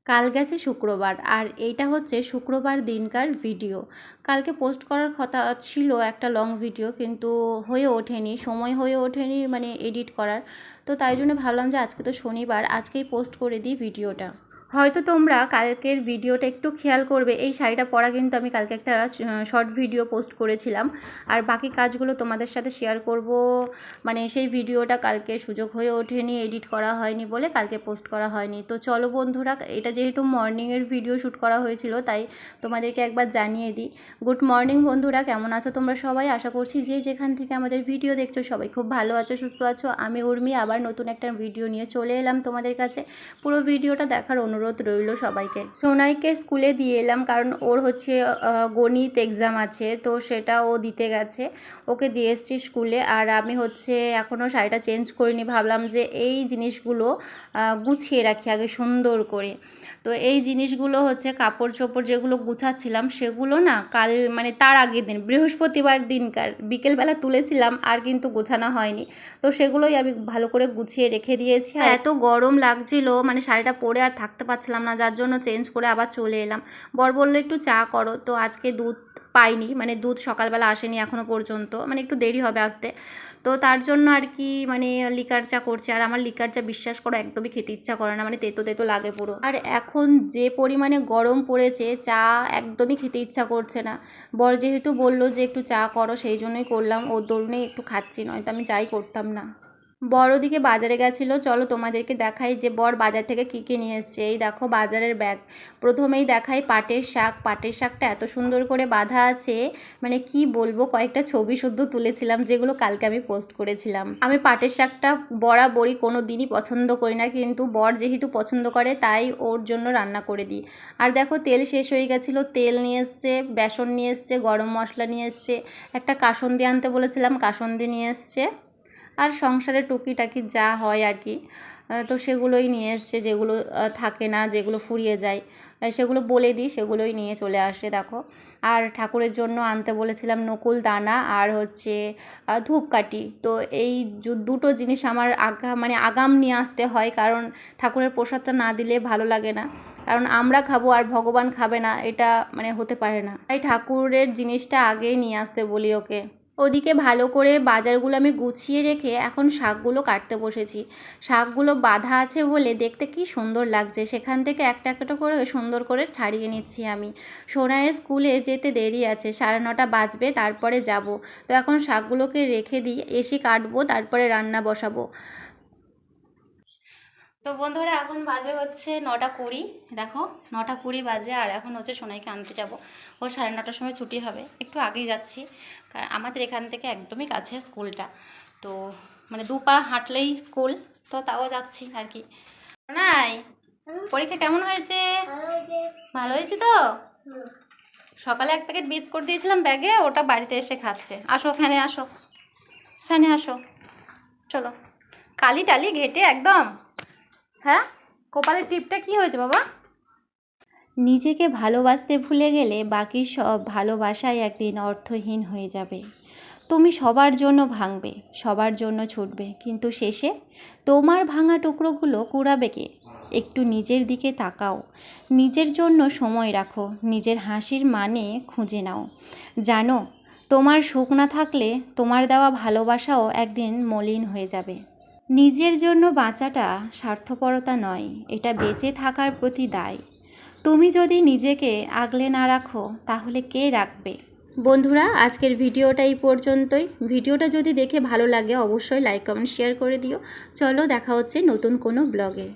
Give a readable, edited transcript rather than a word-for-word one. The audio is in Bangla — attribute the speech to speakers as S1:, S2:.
S1: কাল গেছে শুক্রবার, আর এইটা হচ্ছে শুক্রবার দিনকার ভিডিও। কালকে পোস্ট করার কথা ছিল একটা লং ভিডিও, কিন্তু হয়ে ওঠেনি, সময় হয়ে ওঠেনি মানে এডিট করার। তো তাই জন্য ভাবলাম যে আজকে তো শনিবার, আজকেই পোস্ট করে দিই ভিডিওটা। হয়তো তোমরা কালকের ভিডিওটা একটু খেয়াল করবে, এই শাড়িটা পরা কিন্তু আমি কালকে একটা শর্ট ভিডিও পোস্ট করেছিলাম, আর বাকি কাজগুলো তোমাদের সাথে শেয়ার করব। মানে সেই ভিডিওটা কালকে সুযোগ হয়ে ওঠেনি, এডিট করা হয়নি বলে কালকে পোস্ট করা হয়নি। তো চলো বন্ধুরা, এটা যেহেতু মর্নিংয়ের ভিডিও শ্যুট করা হয়েছিল, তাই তোমাদেরকে একবার জানিয়ে দিই। গুড মর্নিং বন্ধুরা, কেমন আছো তোমরা সবাই? আশা করছি যে যেখান থেকে আমাদের ভিডিও দেখছো সবাই খুব ভালো আছো, সুস্থ আছো। আমি উর্মি আবার নতুন একটা ভিডিও নিয়ে চলে এলাম তোমাদের কাছে। পুরো ভিডিওটা দেখার অনুরোধ রইল সবাইকে। সোনাইকে স্কুলে দিয়ে এলাম, কারণ ওর হচ্ছে গণিত এক্সাম আছে, তো সেটা ও দিতে গেছে। ওকে দিয়ে এসছি স্কুলে, আর আমি হচ্ছে এখনও শাড়িটা চেঞ্জ করিনি। ভাবলাম যে এই জিনিসগুলো গুছিয়ে রাখি আগে সুন্দর করে। তো এই জিনিসগুলো হচ্ছে কাপড় চোপড় যেগুলো গুছাচ্ছিলাম, সেগুলো না কাল মানে তার আগের দিন বৃহস্পতিবার দিনকার বিকেলবেলা তুলেছিলাম, আর কিন্তু গোছানো হয়নি। তো সেগুলোই আমি ভালো করে গুছিয়ে রেখে দিয়েছি। আর এত গরম লাগছিল, মানে শাড়িটা পরে আর থাকতে পারছিলাম না, যার জন্য চেঞ্জ করে আবার চলে এলাম। বর বললো একটু চা করো, তো আজকে দুধ পাইনি, মানে দুধ সকালবেলা আসেনি এখনও পর্যন্ত, মানে একটু দেরি হবে আসতে। তো তার জন্য আর কি মানে লিকার চা করছে, আর আমার লিকার চা বিশ্বাস করো একদমই খেতে ইচ্ছা করে না, মানে তেতো তেতো লাগে পুরো। আর এখন যে পরিমাণে গরম পড়েছে, চা একদমই খেতে ইচ্ছা করছে না। বর যেহেতু বললো যে একটু চা করো, সেই জন্যই করলাম, ওর দরুনেই একটু খাচ্ছি, নয়তো আমি চাই করতাম না। বড় দিকে বাজারে গেছিলো, চলো তোমাদেরকে দেখাই যে বর বাজার থেকে কী কী নিয়ে এসছে। এই দেখো বাজারের ব্যাগ। প্রথমেই দেখাই পাটের শাক। পাটের শাকটা এত সুন্দর করে বাঁধা আছে, মানে কি বলবো, কয়েকটা ছবি শুদ্ধ তুলেছিলাম যেগুলো কালকে আমি পোস্ট করেছিলাম। আমি পাটের শাকটা বরাবরই কোনো দিনই পছন্দ করি না, কিন্তু বর যেহেতু পছন্দ করে তাই ওর জন্য রান্না করে দিই। আর দেখো তেল শেষ হয়ে গেছিলো, তেল নিয়ে এসছে, বেসন নিয়ে এসছে, গরম মশলা নিয়ে এসছে, একটা কাসুন্দি আনতে বলেছিলাম, কাসুন্দি নিয়ে এসছে, আর সংসারে টুকিটাকি যা হয় আর কি, তো সেগুলোই নিয়ে এসছে, যেগুলো থাকে না, যেগুলো ফুরিয়ে যায় সেগুলো বলে দিই, সেগুলোই নিয়ে চলে আসে দেখো। আর ঠাকুরের জন্য আনতে বলেছিলাম নকুল দানা আর হচ্ছে ধূপকাঠি। তো এই দুটো জিনিস আমার আগাম নিয়ে আসতে হয়, কারণ ঠাকুরের প্রসাদটা না দিলে ভালো লাগে না, কারণ আমরা খাবো আর ভগবান খাবে না, এটা মানে হতে পারে না। তাই ঠাকুরের জিনিসটা আগেই নিয়ে আসতে বলি ওকে। ওদিকে ভালো করে বাজারগুলো আমি গুছিয়ে রেখে এখন শাকগুলো কাটতে বসেছি। শাকগুলো বাঁধা আছে বলে দেখতে কি সুন্দর লাগছে, সেখান থেকে একটা একটা করে সুন্দর করে ছাড়িয়ে নিচ্ছি আমি। সোনাইয়ের স্কুলে যেতে দেরি আছে, 9:30 বাজবে, তারপরে যাব। তো এখন শাকগুলোকে রেখে দিই, এসে কাটবো, তারপরে রান্না বসাবো। তো বন্ধুরা এখন বাজে হচ্ছে 9:20, দেখো 9:20 বাজে, আর এখন হচ্ছে সোনাইকে আনতে যাব। ও 9:30 সময় ছুটি হবে, একটু আগেই যাচ্ছি, কারণ আমাদের এখান থেকে একদমই কাছে স্কুলটা, তো মানে 2 পা হাঁটলেই স্কুল, তো তাও যাচ্ছি আর কি। নাই, পরীক্ষা কেমন হয়েছে? ভালো হয়েছে তো? সকালে এক প্যাকেট বিস্কুট দিয়েছিলাম ব্যাগে, ওটা বাড়িতে এসে খাচ্ছে। আসো ফ্যানে আসো, ফ্যানে আসো, চলো। কালি টালি ঘেটে একদম। হ্যাঁ, কপালের টিপটা কি হয়েছে বাবা? নিজেকে ভালোবাসতে ভুলে গেলে বাকি সব ভালোবাসাই একদিন অর্থহীন হয়ে যাবে। তুমি সবার জন্য ভাঙবে, সবার জন্য ছুটবে, কিন্তু শেষে তোমার ভাঙা টুকরোগুলো কুড়াবে কে? একটু নিজের দিকে তাকাও, নিজের জন্য সময় রাখো, নিজের হাসির মানে খুঁজে নাও। জানো, তোমার সুখ না থাকলে তোমার দেওয়া ভালোবাসাও একদিন মলিন হয়ে যাবে। নিজের জন্য বাঁচাটা স্বার্থপরতা নয়, এটা বেঁচে থাকার প্রতি দায়। তুমি যদি নিজেকে আগলে না রাখো, তাহলে কে রাখবে? বন্ধুরা, আজকের ভিডিওটা এই পর্যন্তই। ভিডিওটা যদি দেখে ভালো লাগে অবশ্যই লাইক কমেন্ট শেয়ার করে দিও। চলো দেখা হচ্ছে নতুন কোনো ব্লগে।